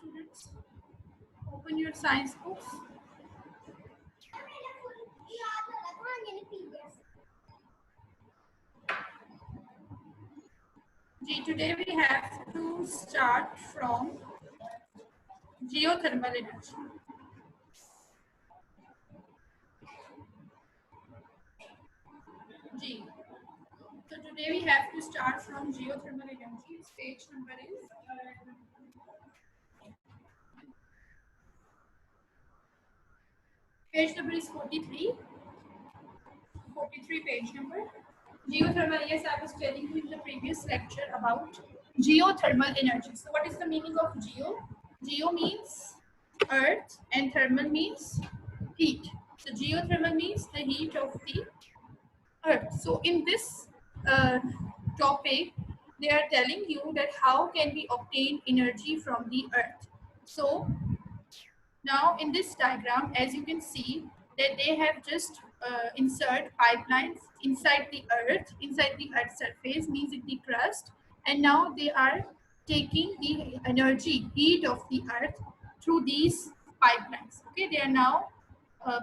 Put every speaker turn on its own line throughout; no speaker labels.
students? Open your science books. Today we have to start from geothermal energy. G. So today we have to start from geothermal energy. Its page number is page number is 43. 43 page number. Geothermal, yes, I was telling you in the previous lecture about geothermal energy. So what is the meaning of geo? Geo means earth and thermal means heat. So geothermal means the heat of the earth. So in this topic, they are telling you that how can we obtain energy from the earth. So now in this diagram, as you can see, that they have just insert pipelines inside the earth surface, means in the crust, and now they are taking the energy, heat of the earth through these pipelines. Okay, they are now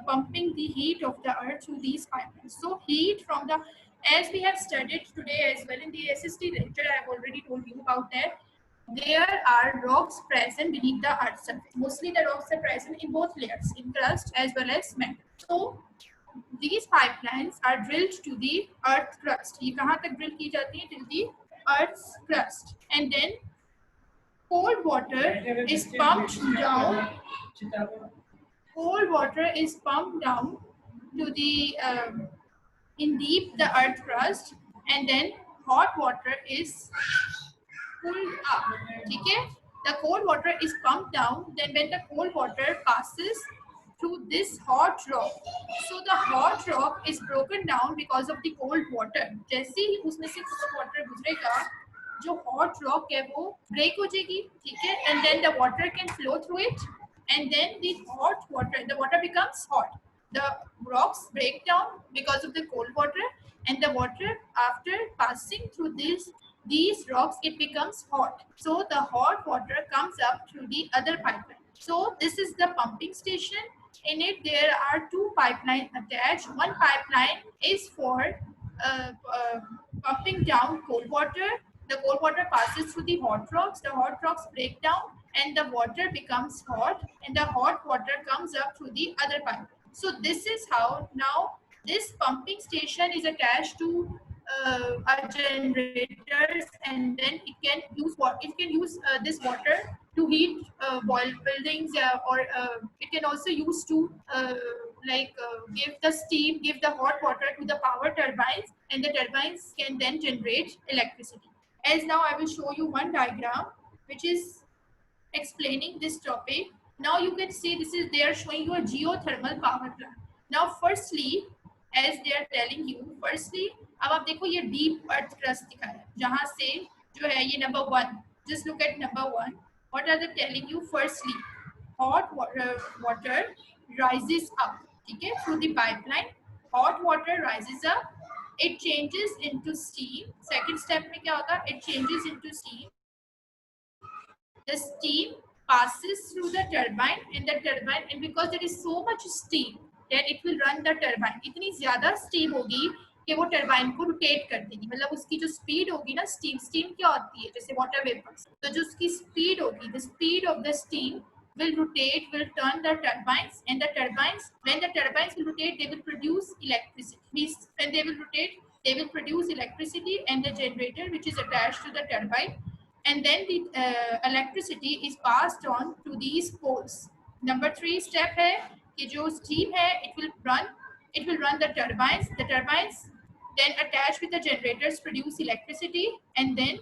pumping the heat of the earth through these pipelines. So heat from the, as we have studied today as well in the SST lecture, I have already told you about that. There are rocks present beneath the earth's surface. Mostly the rocks are present in both layers, in crust as well as mantle. So these pipelines are drilled to the earth crust. ये कहाँ तक drill की जाती है? Till the earth's crust, and then cold water is pumped down. Cold water is pumped down to the in deep the earth crust, and then hot water is pulled up. Okay, the cold water is pumped down. Then when the cold water passes through this hot rock, so the hot rock is broken down because of the cold water. जैसे ही उसमें से cold water गुजरेगा, जो hot rock है वो break हो जाएगी, ठीक है, and then the water can flow through it, and then the hot water, the water becomes hot. The rocks break down because of the cold water, and the water after passing through these rocks, it becomes hot. So the hot water comes up through the other pipeline. So this is the pumping station. In it there are two pipelines attached. One pipeline is for pumping down cold water. The cold water passes through the hot rocks. The hot rocks break down and the water becomes hot, and the hot water comes up through the other pipeline. So this is how now this pumping station is attached to a generators, and then it can use what it can use this water to heat boil buildings, or it can also use to give the steam, give the hot water to the power turbines, and the turbines can then generate electricity. As now I will show you one diagram which is explaining this topic. Now you can see this is they are showing you a geothermal power plant. Now firstly, as they are telling you, firstly अब आप देखो ये deep earth crust दिखाया है, जहाँ से जो है ये number 1. Just look at number 1. What are they telling you? Firstly, hot water rises up, ठीक है, through the pipeline. Hot water rises up, it changes into steam. Second step में क्या होगा? It changes into steam. The steam passes through the turbine, and because there is so much steam that it will run the turbine. इतनी ज़्यादा steam होगी कि वो turbine को rotate कर देगी. मतलब उसकी जो स्पीड होगी ना, स्टीम क्या होती है, जैसे वाटर वेपर्स, तो जो उसकी स्पीड होगी, the speed of the steam will rotate, will turn the turbines, and the turbines, when the turbines will rotate, they will produce electricity. Means when they will rotate, they will produce electricity, and the generator which is attached to the turbine, and then the electricity is passed on to these poles. Number 3 step है कि जो steam है, it will run the turbines. The turbines then attached with the generators produce electricity, and then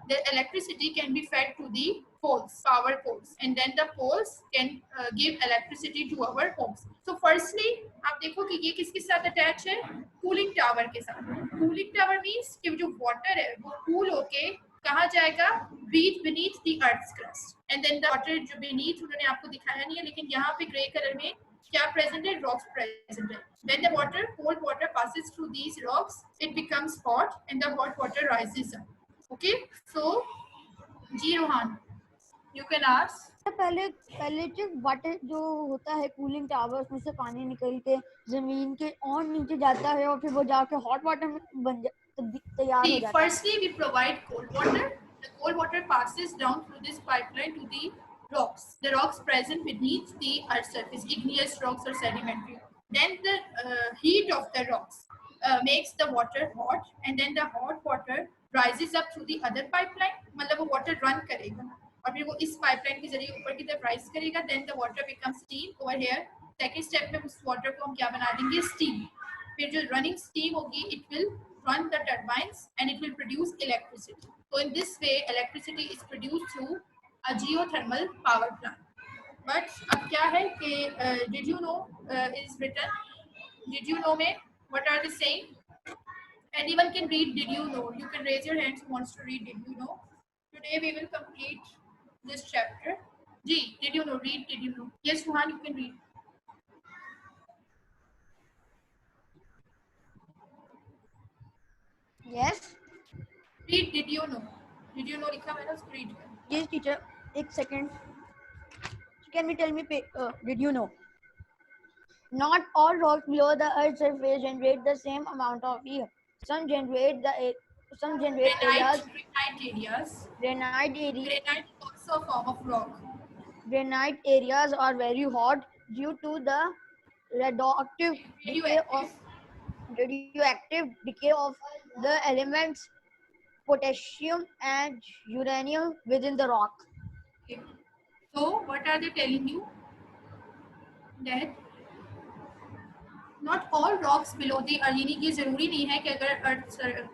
the electricity can be fed to the poles, power poles, and then the poles can give electricity to our homes. So firstly आप देखो कि ये किसके साथ attach है? Cooling tower के साथ. Cooling tower means कि जो water है वो cool होके कहाँ जाएगा? beneath the earth's crust, and then the water जो beneath उन्होंने आपको दिखाया नहीं है, लेकिन यहाँ पे grey color में क्या present है? Rocks present है. When the cold water passes through these rocks, it becomes hot, and the hot water rises up. Okay, so ji Rohan, You can ask.
पहले पहले जो वाटर जो होता है कूलिंग टावर उसमें से पानी निकल के जमीन के और नीचे जाता है और फिर वो जाके हॉट वाटर में तैयार हो
See,
जाता है.
firstly we provide cold water. The cold water passes down through this pipeline to the rocks. The rocks present beneath the earth's surface, igneous rocks or sedimentary. Then the heat of the rocks makes the water hot, and then the hot water rises up through the other pipeline. मतलब वो water run करेगा और फिर वो इस pipeline के जरिए ऊपर की तरफ rise करेगा. Then the water becomes steam over here. Second step में उस water को हम क्या बना देंगे? Steam. फिर जो running steam होगी, it will run the turbines and it will produce electricity. So in this way, electricity is produced through a geothermal power plant. But अब क्या है कि did you know is written? Did you know में what are they saying? Anyone can read did you know? You can raise your hands who wants to read did you know. Today we will complete this chapter. G, did you know? Read did you know? Yes, Suhan, you can read.
Yes.
Read did you know? Did you know लिखा मैंने उसको read कर.
Yes, teacher. एक second. Can you tell me? Did you know? Not all rocks below the Earth's surface generate the same amount of heat. Some generate areas.
Granite areas.
Granite
Granite is also a form of rock.
Granite areas are very hot due to the radioactive decay of the elements potassium and uranium within the rock.
Okay. So what are they telling you? That not all rocks below the earth, यानी कि जरूरी नहीं है कि अगर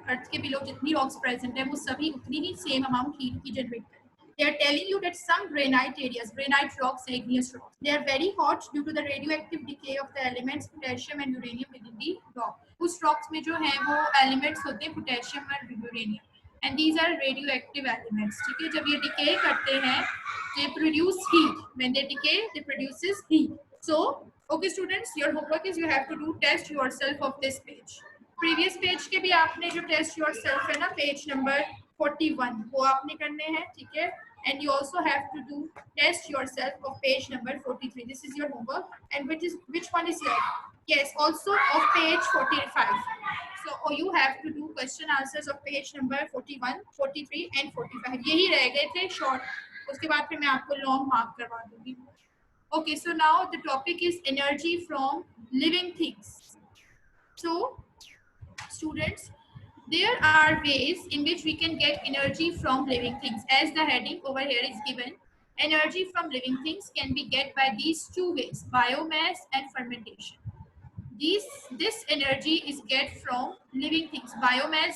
अर्थ के below जितनी rocks present है वो सभी उतनी ही same amount heat की generate करें. They are telling you that some granite areas, granite rocks, igneous rocks, they are very hot due to the radioactive decay of the elements potassium and uranium within the rock. उस rocks में जो है वो elements होते हैं potassium और uranium. And these are radioactive elements. ठीक है, जब ये decay करते हैं, they produce heat. When they decay, they produces heat. So, okay students, your homework is you have to do test yourself of this page. Previous page के भी आपने जो test yourself है ना, page number 41 वो आपने करने हैं, ठीक है. And you also have to do test yourself of page number 43. This is your homework. And which one is left? Yes, also of page 45. So you have to do question answers of page number 41, 43 and 45. यही रह गए थे short. उसके बाद फिर मैं आपको long mark करवा दूंगी. Okay, so now the topic is energy from living things. So, students, there are ways in which we can get energy from living things. As the heading over here is given, energy from living things can be get by these two ways, biomass and fermentation. This energy is get from living things. Biomass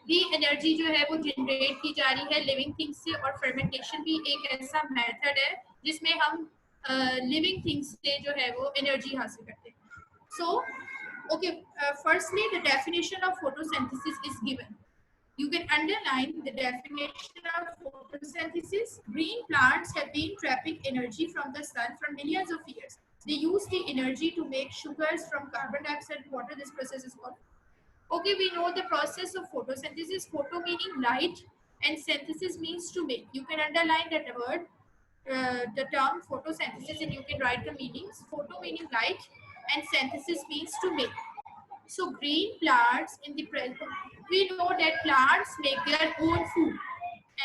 भी energy जो है वो generate की जा रही है living things से, और फर्मेंटेशन भी एक ऐसा मेथड है जिसमें हम लिविंग थिंग्स से जो है वो एनर्जी हासिल करते हैं. So, okay, firstly the definition of photosynthesis is given. You can underline the definition of photosynthesis. Green plants have been trapping energy from the sun for millions of years. They use the energy to make sugars from carbon dioxide and water. This process is called. Okay, we know the process of photosynthesis. Photo meaning light and synthesis means to make. You can underline that word, the term photosynthesis, and you can write the meanings. Photo meaning light and synthesis means to make. So green plants in the present, we know that plants make their own food.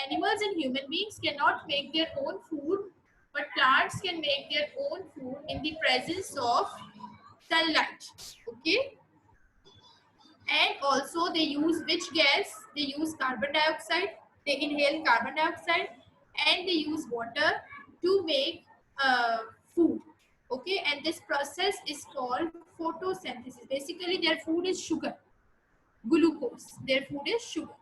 Animals and human beings cannot make their own food, but plants can make their own food in the presence of sunlight. Okay. And also they use which gas? They use carbon dioxide. They inhale carbon dioxide, and they use water to make food. Okay, and this process is called photosynthesis. Basically their food is sugar, glucose. Their food is sugar.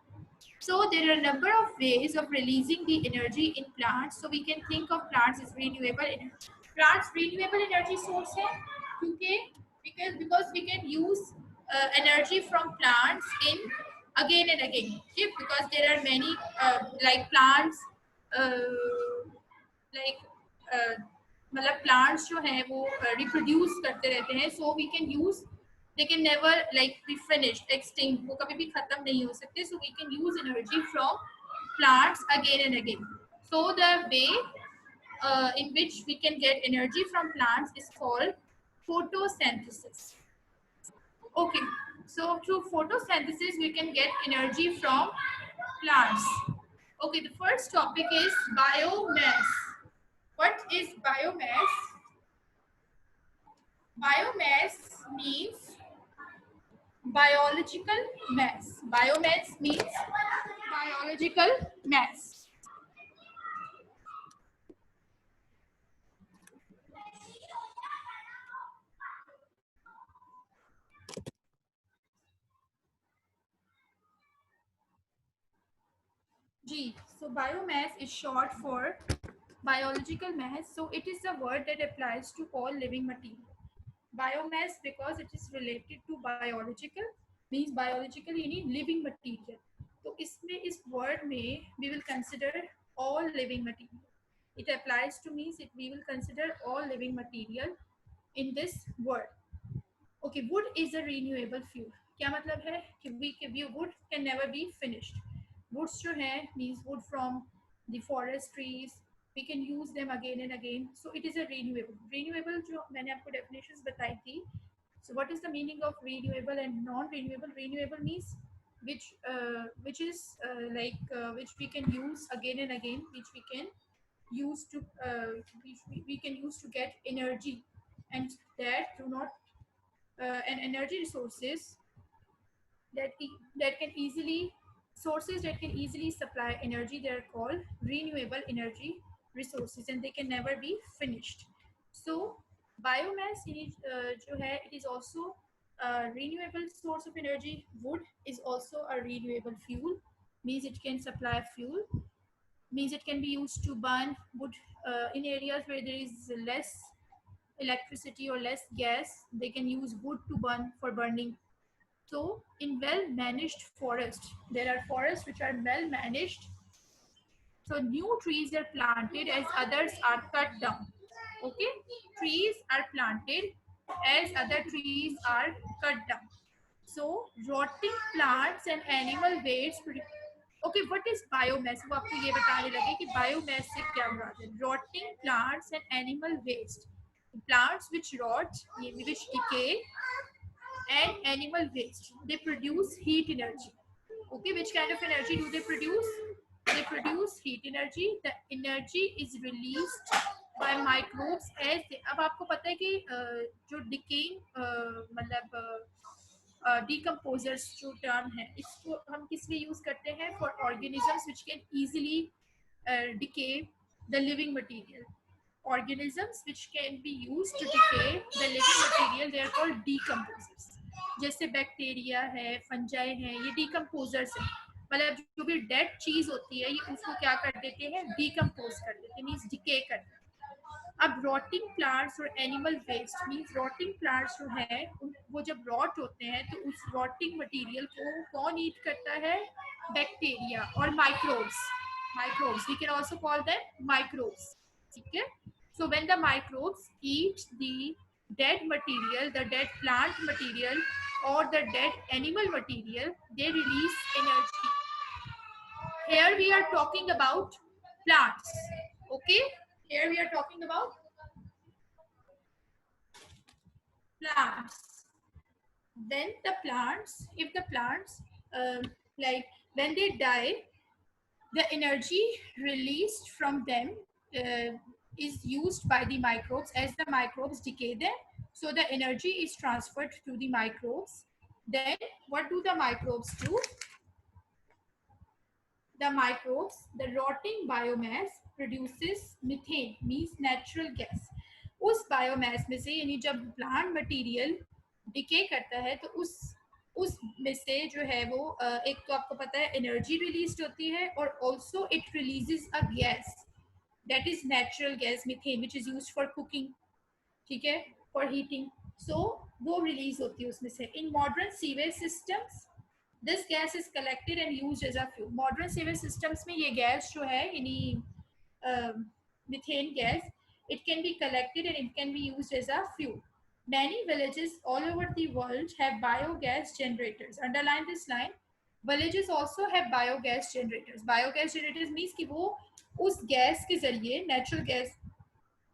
So there are a number of ways of releasing the energy in plants. So we can think of plants as renewable energy. Plants renewable energy source है क्योंकि because we can use energy from plants in again and again. Okay? Because there are many like plants like मतलब plants जो हैं वो reproduce करते रहते हैं. So we can use, they can never like be finished, extinct, वो कभी भी खत्म नहीं हो सकते. So we can use energy from plants again and again. So the way in which we can get energy from plants is called photosynthesis. Okay, so through photosynthesis we can get energy from plants. Okay, the first topic is biomass. What is biomass? Biomass means biological mass. Biomass means biological mass. G. So biomass is short for biological mass. So it is a word that applies to all living material. Biomass because it is related to biological means biological यानी living material. तो इसमें इस word में we will consider all living material. It applies to means it we will consider all living material in this word. Okay, wood is a renewable fuel. क्या मतलब है कि wood can never be finished. Woods जो है means wood from the forest trees. We can use them again and again. So it is a renewable. Renewable जो मैंने आपको definitions बताई थी. So what is the meaning of renewable and non-renewable? Renewable means which is which we can use again and again, which we can use to we can use to get energy, and that do not and energy resources that can easily sources that can easily supply energy, they are called renewable energy resources, and they can never be finished. So biomass जो है it is also a renewable source of energy. Wood is also a renewable fuel, means it can supply fuel, means it can be used to burn wood in areas where there is less electricity or less gas. They can use wood to burn for burning. So in well-managed forest, there are forests which are well-managed. So new trees are planted as others are cut down. Okay, trees are planted as other trees are cut down. So rotting plants and animal waste. Okay, what is biomass? वो आपको ये बताने लगे कि biomass से क्या मुराद है? Rotting plants and animal waste. Plants which rot, which decay, and animal waste. They produce heat energy. Okay, which kind of energy do they produce? They produce heat energy. The energy is released by microbes as they, अब आपको पता है कि जो decaying मतलब decomposers जो term है इसको हम किस लिए use करते हैं? For organisms which can easily decay the living material. Organisms which can be used to decay the living material, they are called decomposers. जैसे बैक्टीरिया है, फंजाई है, ये डिकम्पोजर्स है. मतलब जो भी डेड चीज होती है ये उसको क्या कर देते हैं? डिकम्पोज कर देते हैं, मींस डिके कर देते हैं. अब रॉटिंग प्लांट्स और animal waste means rotting plants जो है वो जब रॉट होते हैं तो उस रॉटिंग मटेरियल को कौन ईट करता है? बैक्टीरिया और microbes. Microbes, we can also call them microbes. ठीक है? So when the microbes eat the dead material, the dead plant material or the dead animal material, they release energy. Here we are talking about plants. Okay? Here we are talking about plants. Then the plants, if the plants like when they die, the energy released from them is used by the microbes as the microbes decay them. So the energy is transferred to the microbes. Then what do the microbes do? The microbes, the rotting biomass produces methane, means natural gas. उस biomass में से यानी जब plant material decay करता है तो उस में से जो है वो एक तो आपको पता है एनर्जी रिलीज होती है और also it releases a gas that is natural gas methane which is used for cooking. ठीक है, फॉर हीटिंग. सो वो रिलीज होती है उसमें से. In modern sewage systems this gas is collected and used as a fuel. Modern sewage systems में ये gas जो है यानी methane gas, it can be collected and it can be used as a fuel. Many villages all over the world have biogas generators. Underline this line. Villages also have biogas generators. Biogas generators means कि वो उस gas के जरिए, natural gas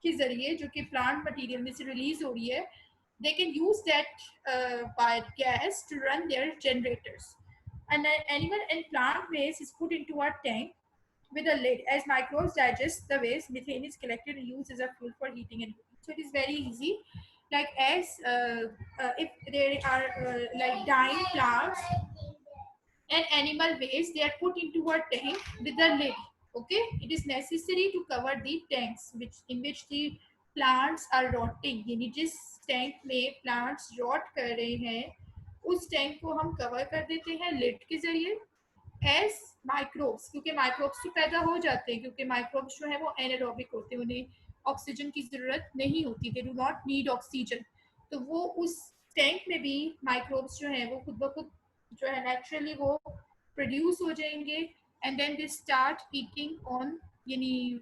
के जरिए जो कि plant material में से रिलीज हो रही है, they can use that by gas to run their generators. And an animal and plant waste is put into a tank with a lid. As microbes digest the waste, methane is collected and used as a fuel for heating and cooking. So it is very easy. Like as if there are like dying plants and animal waste, they are put into a tank with a lid. Okay, it is necessary to cover the tanks which in which the plants are rotting. यानी जिस tank में plants rot कर रहे हैं उस tank को हम cover कर देते हैं लिड के जरिए. एज माइक्रोब्स, क्योंकि माइक्रोब्स तो पैदा हो जाते हैं, क्योंकि माइक्रोब्स जो है वो एनारोबिक होते हैं, उन्हें ऑक्सीजन की ज़रूरत नहीं होती, they do not need oxygen. तो वो उस टैंक में भी माइक्रोब्स जो हैं वो खुद ब खुद जो है नेचुरली वो प्रोड्यूस हो जाएंगे. And then they start eating on, यानी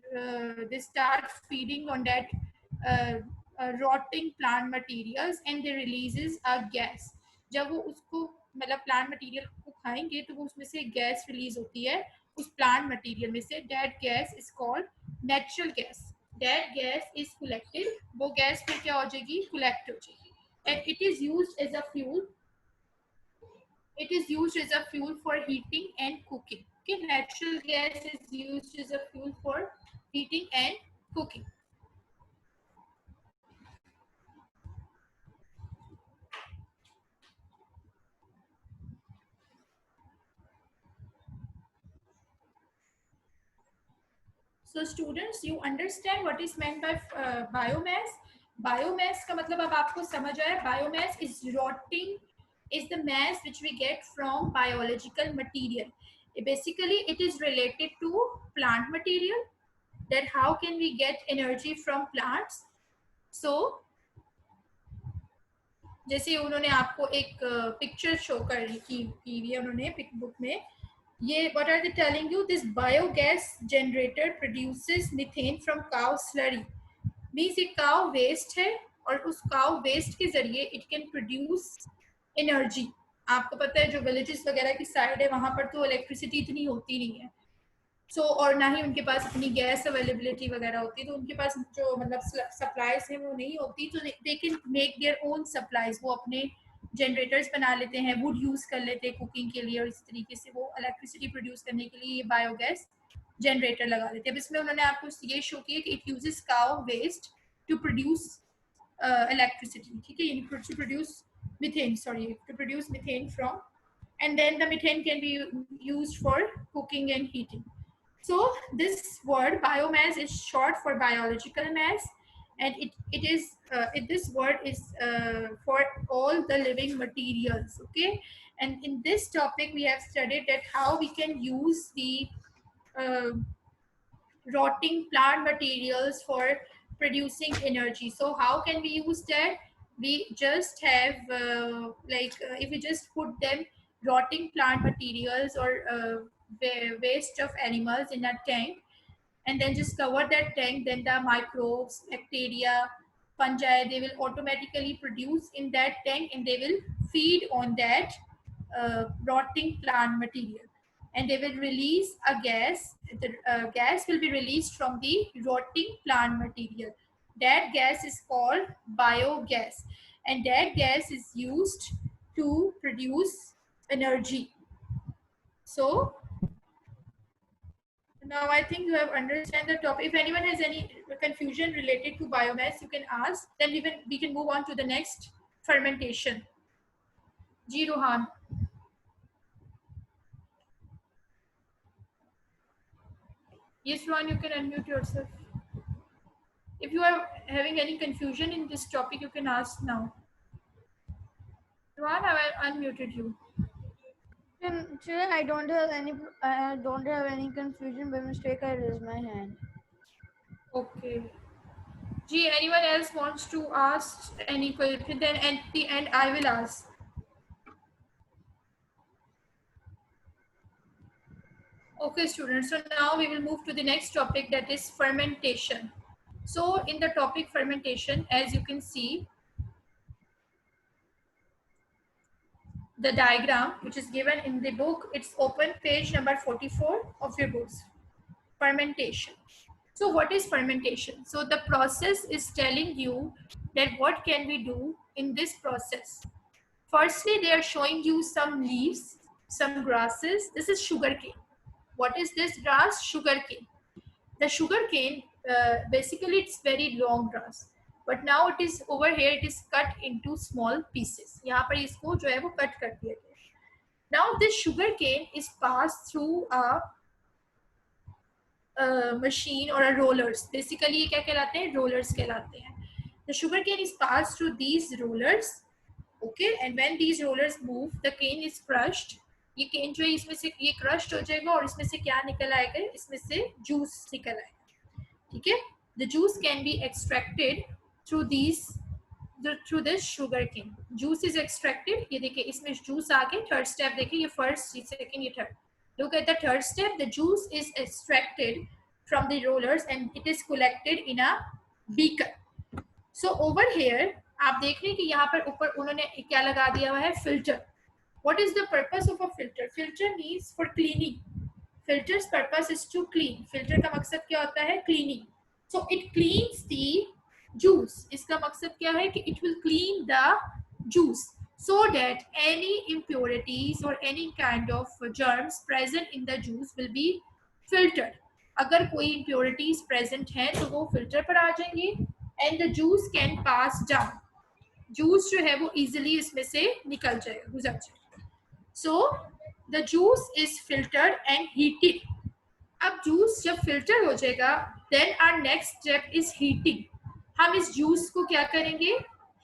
they start feeding on that rotting plant materials and they releases a gas. जब वो उसको मतलब प्लांट मटेरियल को खाएंगे तो वो उसमें से गैस रिलीज होती है उस प्लांट मटेरियल में से. That gas is called natural gas. That gas is collected. वो गैस फिर क्या हो जाएगी, कलेक्ट हो जाएगी. And it is used as a fuel. It is used as a fuel for heating and cooking. Okay, natural gas is used as a fuel for heating and cooking. So students, you understand what is meant by biomass. Biomass का मतलब अब आपको समझ आया. Biomass is rotting, is the mass which we get from biological material. Basically, it is related to plant material. That how can we get energy from plants? So, जैसे उन्होंने आपको एक पिक्चर शो कर की है उन्होंने पिक बुक में. ये what are they telling you? This biogas generator produces methane from cow slurry. Means ये cow waste है और उस cow waste के जरिए it can produce energy. आपको पता है जो villages वगैरह की साइड है वहां पर तो इलेक्ट्रिसिटी इतनी होती नहीं है. सो और ना ही उनके पास इतनी गैस अवेलेबिलिटी वगैरह होती है, तो उनके पास जो मतलब सप्लाईज हैं वो नहीं होती, तो they can make their own supplies. वो अपने जनरेटर्स बना लेते हैं, वुड यूज़ कर लेते हैं कुकिंग के लिए और इस तरीके से वो इलेक्ट्रिसिटी प्रोड्यूस करने के लिए ये बायोगैस जनरेटर लगा लेते हैं. अब इसमें उन्होंने आपको ये शो किया कि it uses cow waste to produce electricity. ठीक है, to produce methane, sorry, to produce methane from, and then the methane can be used for cooking and heating. So this word biomass is short for biological mass, and this word is for all the living materials. Okay, and in this topic we have studied that how we can use the rotting plant materials for producing energy. So how can we use that? We just have if we just put them rotting plant materials or waste of animals in a tank and then just cover that tank, then the microbes, bacteria, fungi, they will automatically produce in that tank and they will feed on that rotting plant material, and they will release a gas. The gas will be released from the rotting plant material. That gas is called biogas, and that gas is used to produce energy. So now I think you have understand the topic. If anyone has any confusion related to biomass, you can ask. Then we can move on to the next fermentation. Ji Rohan. Yes, Rohan, you can unmute yourself. If you are having any confusion in this topic, you can ask now. Rohan, I unmuted you.
Today I don't have any confusion. By mistake, I raised my hand.
Okay. Gee, anyone else wants to ask any question? Then at the end, I will ask. Okay, students. So now we will move to the next topic, that is fermentation. So in the topic fermentation, as you can see, the diagram which is given in the book, it's open page number 44 of your books. Fermentation. So what is fermentation? So the process is telling you that what can we do in this process. Firstly, they are showing you some leaves, some grasses. This is sugarcane. What is this grass? Sugarcane. The sugarcane, basically it's very long grass. But now it is over here, it is cut into small pieces. यहाँ पर इसको जो है वो cut कर दिया गया. Now this sugarcane is passed through a machine or a rollers. Basically ये क्या कहलाते हैं? Rollers कहलाते हैं. The sugarcane is passed through these rollers. Okay, and when these rollers move, the cane is crushed. ये cane जो है इसमें से ये crushed हो जाएगा और इसमें से क्या निकल आएगा? इसमें से juice निकल आएगा. ठीक है? The juice can be extracted through through this sugar cane. Juice is extracted. ये देखिए इसमें juice आ गया. Third step देखिए ये first, ये second, ये third. Look at the third step. The juice is extracted from the rollers and it is collected in a beaker. So over here आप देख रहे हैं कि यहाँ पर ऊपर उन्होंने क्या लगा दिया हुआ है? Filter. What is the purpose of a filter? Filter means for cleaning. Filter's purpose is to clean. Filter का मकसद क्या होता है? Cleaning. So it cleans the juice. इसका मकसद क्या है कि it will clean the juice so that any impurities or any kind of germs present in the juice will be filtered. अगर कोई impurities present हैं तो वो filter पर आ जाएंगे and the juice can pass down. Juice जो है वो easily इसमें से निकल जाएगा, गुजर जाएगा. So the juice is filtered and heated. अब juice जब filter हो जाएगा, then our next step is heating. हम इस juice को क्या करेंगे?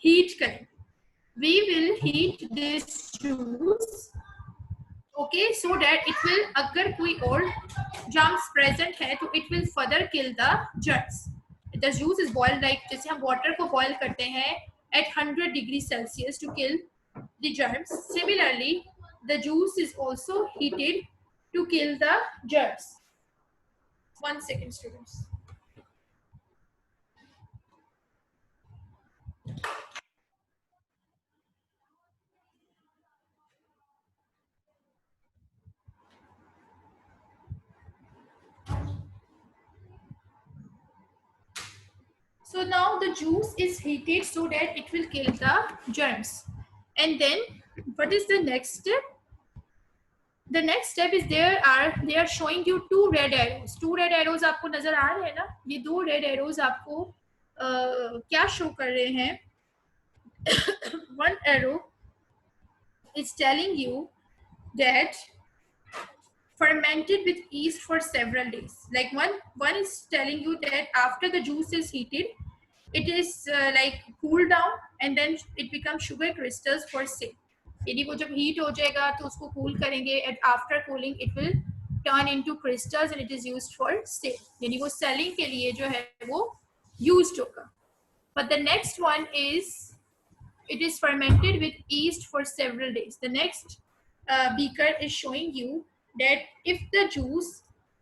Heat करेंगे. We will heat this juice, okay, so that it will, अगर कोई और germs present है तो it will further kill the germs. The juice is boiled like जैसे हम water को boil करते हैं at 100 degrees Celsius to kill the germs. Similarly, the juice is also heated to kill the germs. 1 second, students. So now the juice is heated so that it will kill the germs. And then what is the next step? The next step is they are showing you two red arrows. Two red arrows आपको नजर आ रहे हैं ना? ये दो red arrows आपको क्या show कर रहे हैं? One arrow is telling you that fermented with yeast for several days. Like one is telling you that after the juice is heated, it is like cool down and then it becomes sugar crystals for sale. यदि वो जब heat हो जाएगा तो उसको cool करेंगे and after cooling it will turn into crystals and it is used for sale. यानी वो selling के लिए जो है वो used होगा. But the next one is it is fermented with yeast for several days. The next beaker is showing you that if the juice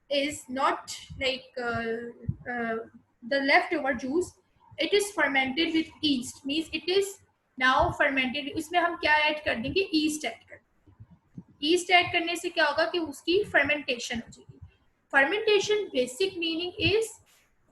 is not like the leftover juice, it is fermented with yeast, means it is now fermented. इसमें हम क्या add कर देंगे? yeast add कर देंगे. yeast add करने से क्या होगा कि उसकी fermentation हो जाएगी. Fermentation basic meaning is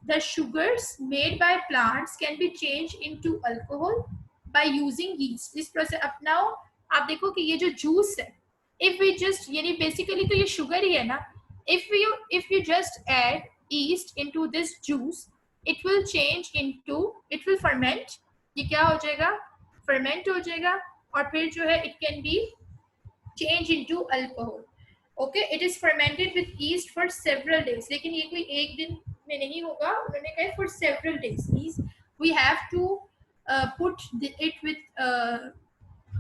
the sugars made by plants can be changed into alcohol by using yeast. This process. अब now आप देखो कि ये जो juice है, if we just यानी basically तो ये sugar ही है ना, if you just add yeast into this juice, it will change into, it will ferment. ये क्या हो जाएगा? Ferment हो जाएगा और फिर जो है it can be changed into alcohol. Okay, it is fermented with yeast for several days. लेकिन ये कोई एक दिन में नहीं होगा. उन्होंने कहा for several days. Means we have to put it with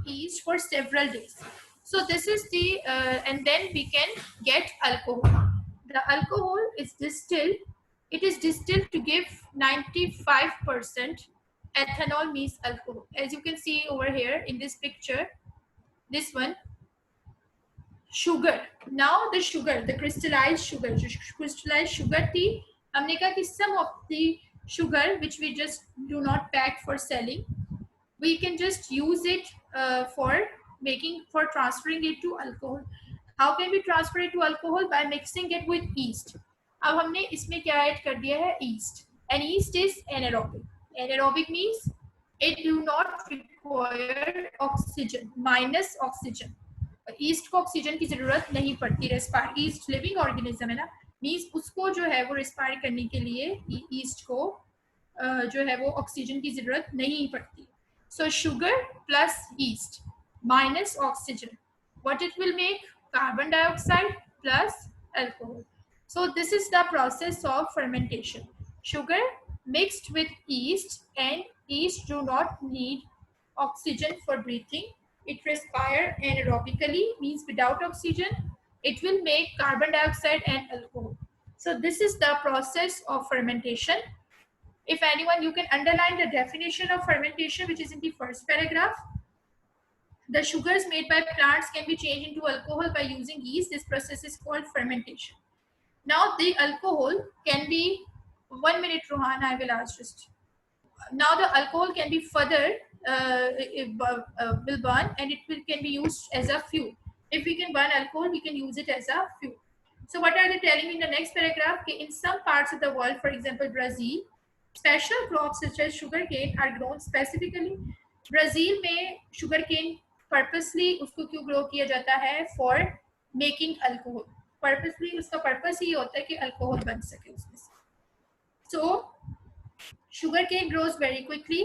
yeast for several days. So this is the and then we can get alcohol. The alcohol is distilled. It is distilled to give 95% ethanol means alcohol. As you can see over here in this picture, this one, sugar. Now the sugar, the crystallized sugar, crystallized sugar tea. हमने कहा कि some of the sugar which we just do not pack for selling, we can just use it for transferring it to alcohol. How can we transfer it to alcohol? By mixing it with yeast. अब हमने इसमें क्या add कर दिया है, east, and east is anaerobic. Anaerobic means it do not require oxygen, minus oxygen. East को oxygen की जरूरत नहीं पड़ती, रेस्पायर, ईस्ट लिविंग ऑर्गेनिज्म है ना, मीन्स उसको जो है वो रेस्पायर करने के लिए ईस्ट को जो है वो ऑक्सीजन की जरूरत नहीं पड़ती। सो sugar plus east minus oxygen, what it will make, carbon dioxide plus alcohol. So this is the process of fermentation. Sugar mixed with yeast, and yeast do not need oxygen for breathing. It respire anaerobically, means without oxygen. It will make carbon dioxide and alcohol. So this is the process of fermentation. If anyone, you can underline the definition of fermentation, which is in the first paragraph. The sugars made by plants can be changed into alcohol by using yeast. This process is called fermentation. Now the alcohol can be, 1 minute Rohan, I will ask just. Now the alcohol can be further will burn, and it can be used as a fuel. If we can burn alcohol, we can use it as a fuel. So what are they telling me in the next paragraph? In some parts of the world, for example Brazil, special crops such as sugarcane are grown specifically. Brazil में sugar cane purposely उसको क्यों grow किया जाता है, for making alcohol. Purposely उसका purpose ही होता है कि अल्कोहल बन सके उसमें से। So sugar cane grows very quickly,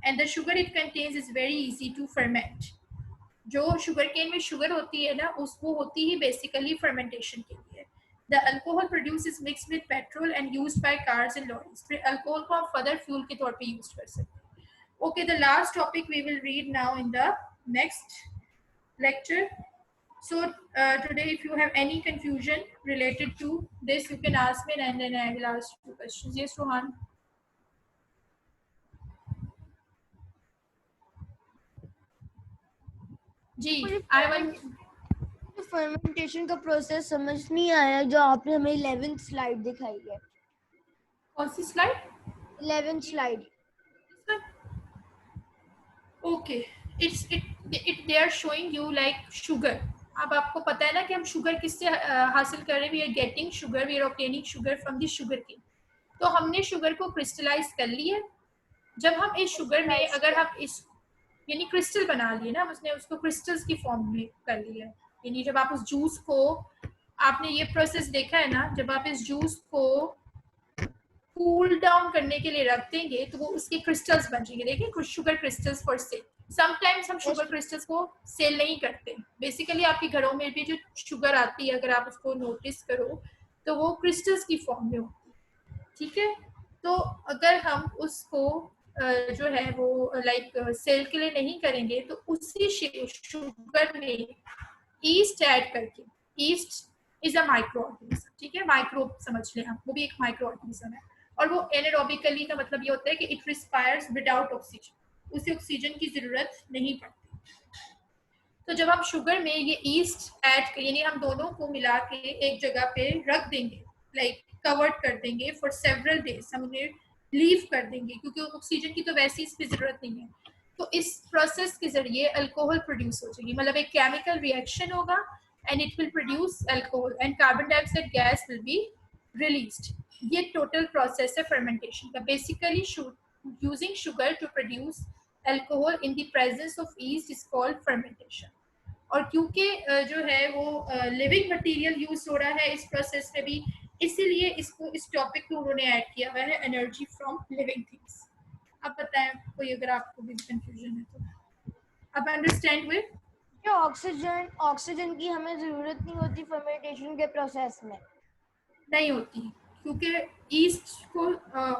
and the sugar it contains is very easy to ferment. जो शुगर केन में शुगर होती है ना, उसको होती ही बेसिकली फर्मेंटेशन के लिए। The alcohol produced is mixed with petrol and used by cars and lorries. फिर अल्कोहल को हम फर्दर फ्यूल के तौर पे यूज कर सकते हैं। Okay, the last topic we will read now in the next lecture. So today, if you have any confusion related to this, you can ask me, and then I will ask you questions. Yes, Rohan. जी, I want.
Fermentation का process समझ नहीं आया जो आपने हमें 11th slide दिखाई है।
कौन सी slide?
11th slide.
Okay, they are showing you like sugar. अब आपको पता है ना कि हम शुगर किससे हासिल कर रहे हैं, we are getting sugar, we are obtaining sugar from the sugar cane. तो हमने शुगर को क्रिस्टलाइज कर लिया। जब हम इस शुगर में अगर हम इस यानी क्रिस्टल बना लिए ना, उसने उसको क्रिस्टल्स की फॉर्म में कर लिया। यानी जब आप उस जूस को, आपने ये प्रोसेस देखा है ना, जब आप इस जूस को कूल डाउन करने के लिए रख देंगे तो वो उसके क्रिस्टल्स बन जाएंगे। देखिए कुछ sugar crystals for sale. Sometimes हम शुगर क्रिस्टल्स को सेल नहीं करते। बेसिकली आपके घरों में भी जो शुगर आती है, अगर आप उसको नोटिस करो तो वो क्रिस्टल्स की फॉर्म में होती है, ठीक है। तो अगर हम उसको जो है वो लाइक सेल के लिए नहीं करेंगे तो उसी शुगर में ईस्ट ऐड करके, east is a micro organism, ठीक है, माइक्रोब समझ लें आप, वो भी एक माइक्रो ऑर्गेनिज्म है। और वो एनारोबिकली का मतलब ये होता है कि इट रिस्पायर्स विदाउट ऑक्सीजन, उसे ऑक्सीजन की जरूरत नहीं पड़ती। तो जब हम शुगर में ये ईस्ट ऐड, यानी हम दोनों को मिला के एक जगह पे रख देंगे, लाइक कवर्ड कर देंगे फॉर सेवरल डेज, हम उन्हें लीव कर देंगे क्योंकि ऑक्सीजन की तो वैसे ही इसकी जरूरत नहीं है। तो इस प्रोसेस के जरिए अल्कोहल प्रोड्यूस हो जाएगी, मतलब एक केमिकल रिएक्शन होगा and it will produce alcohol and carbon dioxide gas will be released. ये total process है fermentation का। Basically using sugar to produce alcohol in the presence of yeast is called fermentation. और क्योंकि जो है वो living material use हो रहा है इस प्रोसेस में भी, इसीलिए इसको इस टॉपिक को उन्होंने ऐड किया हुआ है, एनर्जी फ्रॉम लिविंग थिंग्स। अब बताएं कोई अगर आपको भी कंफ्यूजन है तो। अब अंडरस्टैंड हुए?
ऑक्सीजन की हमें जरूरत नहीं होती फर्मेंटेशन के प्रोसेस में।
नहीं होती क्योंकि ईस्ट को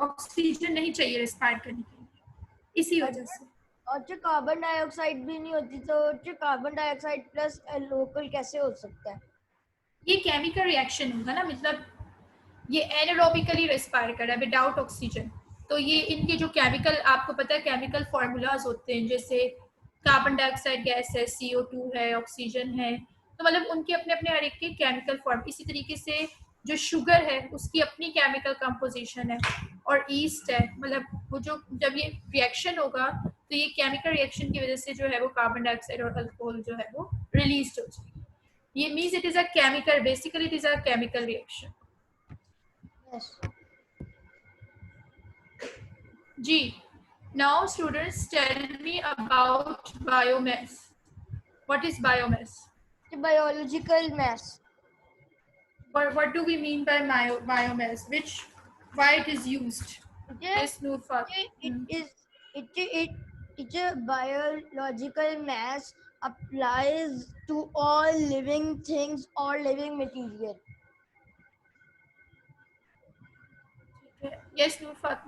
ऑक्सीजन नहीं चाहिए रेस्पायर करने के लिए, इसी वजह से।
और जो कार्बन डाइऑक्साइड भी नहीं होती, तो जो कार्बन डाइऑक्साइड प्लस लोकल कैसे हो सकता है?
ये केमिकल रिएक्शन होगा ना, मतलब ये एनारोबिकली रेस्पायर कर रहा है विदाउट ऑक्सीजन। तो ये इनके जो केमिकल, आपको पता है केमिकल फॉर्मूलाज होते हैं, जैसे कार्बन डाइऑक्साइड गैस है, CO2 है, ऑक्सीजन है, तो मतलब उनके अपने अपने हर एक के केमिकल फॉर्म। इसी तरीके से जो शुगर है उसकी अपनी केमिकल कंपोजिशन है, और ईस्ट है, मतलब वो जो जब ये रिएक्शन होगा तो ये केमिकल रिएक्शन की वजह से जो है वो कार्बन डाइऑक्साइड और अल्कोहल जो है वो रिलीज हो जाएगी। ये means it is a chemical, basically it is a chemical reaction.
Yes.
G. Now students tell me about biomass. What is biomass?
The biological mass.
What do we mean by biomass? Why it is used?
It,
Yes, Nurfat.
it is it a biological mass applies to all living things or living material.
Yes, Nurfat.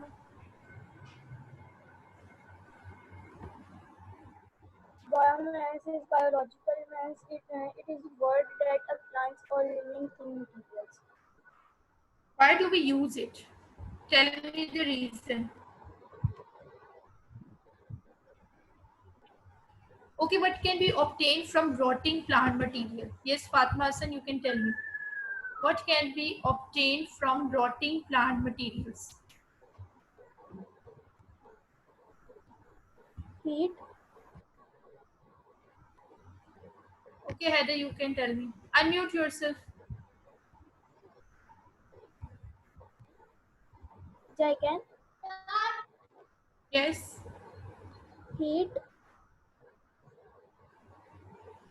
Biomass is biological mass. It is a word that applies all living thing materials.
Why do we use it? Tell me the reason. Okay, what can be obtained from rotting plant material? Yes, Fatma Hassan, you can tell me. What can be obtained from rotting plant materials?
Heat,
Okay, Heather, you can tell me. Unmute yourself.
which I can
Yes.
heat,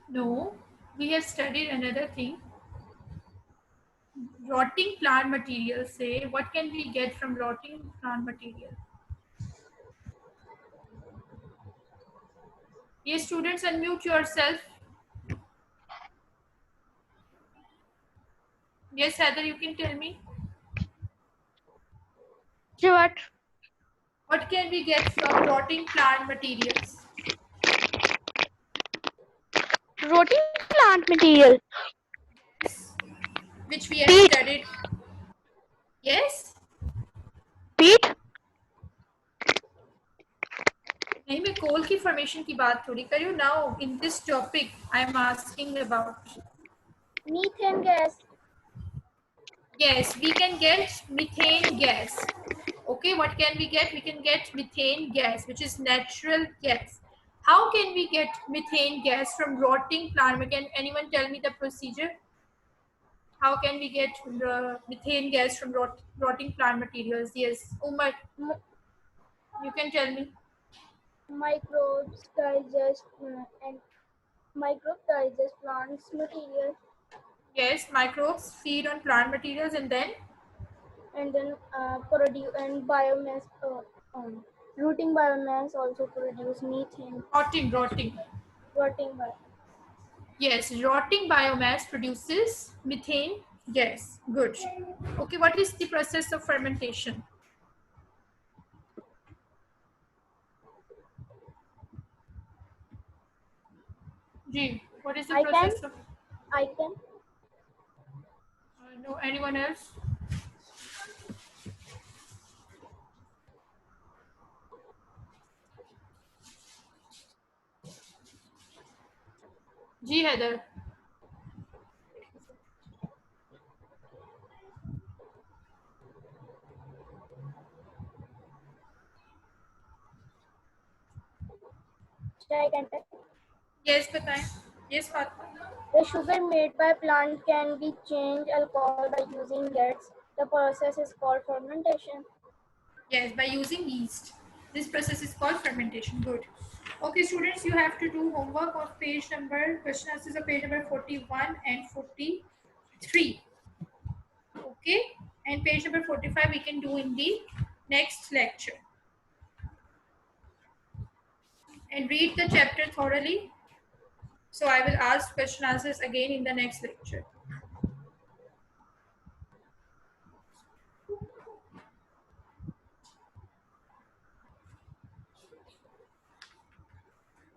No. We have studied another thing. Rotting plant material. Say, what can we get from rotting plant material? Yes, students, unmute yourself. Yes, Heather, you can tell me.
So what?
What can we get from rotting plant materials?
Rotting plant material.
Which we have
Peat.
studied. Yes?
Peat.
नहीं मैं कोल की formation की बात थोड़ी कर रही हूँ. Now in this topic I am asking about.
methane gas,
Yes, we can get methane gas. Okay, what can we get? We can get methane gas, which is natural gas. How can we get methane gas from rotting plant? Can anyone tell me the procedure? How can we get methane gas from rotting plant materials? Yes, Umar,
m-
you can tell me.
microbes digest and microbes digest plants material
Yes, microbes feed on plant materials and then
and then produce and biomass. Rooting biomass also produce methane.
rotting.
Rotting biomass.
Yes, rotting biomass produces methane gas. Good. Okay, what is the process of fermentation? G, what is the
I can
process of? No, anyone else? G, Heather.
I can tell.
Yes, बताएं. Yes, Fatma.
The sugar made by plant can be changed alcohol by using yeast. The process is called fermentation.
Yes, by using yeast. This process is called fermentation. Good. Okay, students, you have to do homework on page number, question answers of page number 41 and 43. Okay, and page number 45 we can do in the next lecture. And read the chapter thoroughly. So I will ask question answers again in the next lecture.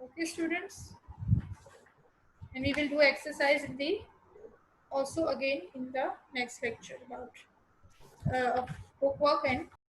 Okay, students. And we will do exercise in the also again in the next lecture about bookwork and